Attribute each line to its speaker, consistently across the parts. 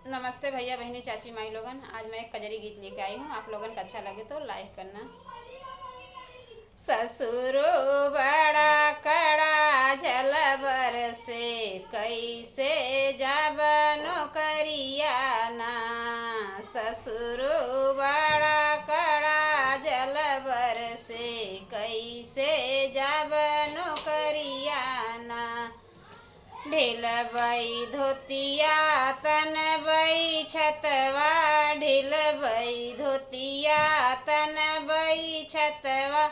Speaker 1: नमस्ते भैया बहनी चाची माई लोगन। आज मैं एक कजरी गीत लेके आई हूँ। आप लोगन का अच्छा लगे तो लाइक करना। ससुरो बड़ा कड़ा जल बरसे, कैसे जाब नौकरिया ना। ससुरो बड़ा कड़ा जल बरसे, कैसे जाब नौकरिया ना। ढिलबई धोतिया तनबई छतवा, ढिलबई धोतिया तनबई छतवा।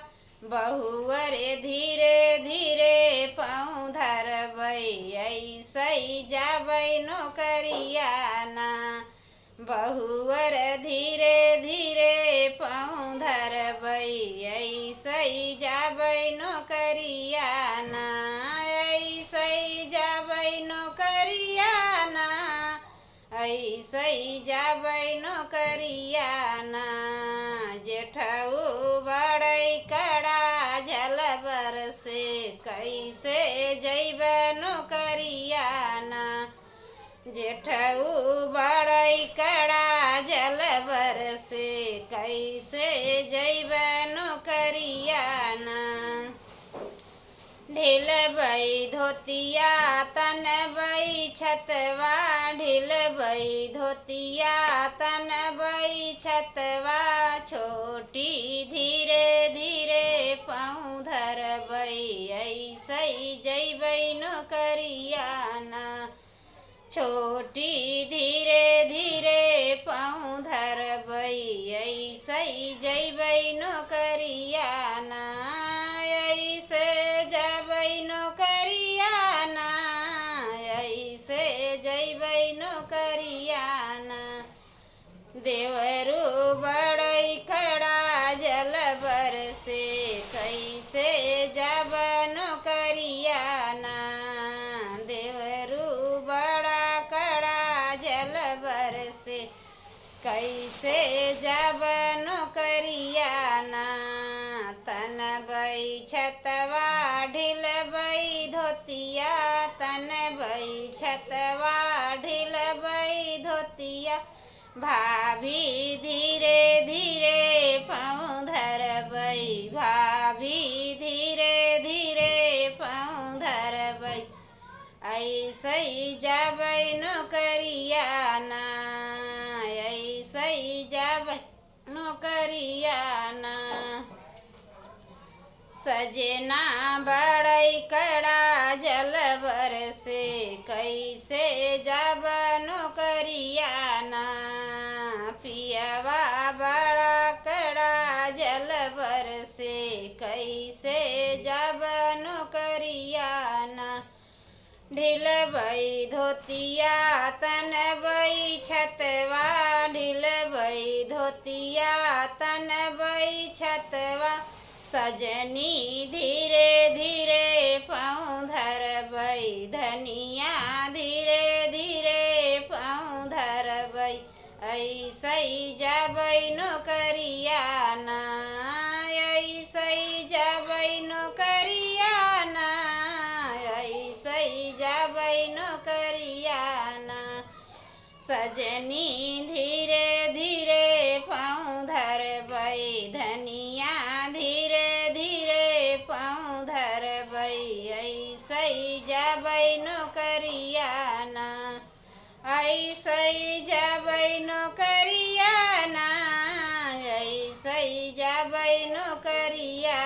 Speaker 1: बहुअरे धीरे धीरे पाँव धरबई, ऐसई जाबई नौकरिया ना। बहुअर धीरे धीरे पाँव धरबई, ऐसई जाबई नौकरिया ना। ऐसई जाबई नौकरिया ना, ऐसई जाबई नौकरिया ना। जेठऊ बड़ई कड़ा जल बरसे, कैसे जैब नौकरिया ना। जेठऊ बड़ई कड़ा जल बरसे, कैसे जैब नौकरिया ना। ढिलबई धोतिया तनबई छतवा, ढिलबई धोतिया तनबई छतवा। छोटी धीरे धीरे पाँव धरबई, ऐसई जैबई नौकरिया ना। छोटी धीरे धीरे पाँव धरबई, ऐसई जैबई नौकरिया ना। ऐसे जैबई नौकरिया ना, ऐसे जैबई नौकरिया ना। देवरू बड़ई कड़ा जल बरसे, कैसे जाब नौकरिया ना। देवरू बड़ा कड़ा जल बरसे, कैसे जाब नौकरिया ना। तनबई छतवा ढिलबई धोतिया, तनबई छतवा ढिलबई धोतिया। भाभी धीरे धीरे पाँव धरबई, भाभी धीरे धीरे पाँव धरबई, ऐसई जाबई नौकरिया ना। ऐसई जाबई नौकरिया ना। सजना बड़ई कड़ा जल बरसे, कैसे जाब नौकरिया ना। पियवा बड़ा कड़ा जल बरसे, कैसे जाब नौकरिया ना। ढिलबई धोतिया तनबई छतवा, ढिलबई धोतिया तनबई छतवा। सजनी धीरे धीरे पाँव धरबई, धनिया धीरे धीरे पाँव धरबई, ऐसई जाबई नौकरिया ना। ऐसई जाबई नौकरिया ना, ऐसई जाबई नौकरिया ना। सजनी धीरे धीरे पाँव धरबई, धनिया धीरे धीरे पाँव धरबई, ऐसई जाबई नौकरिया ना। ऐसई जाबई नौकरिया ना, ऐसई जाबई नौकरिया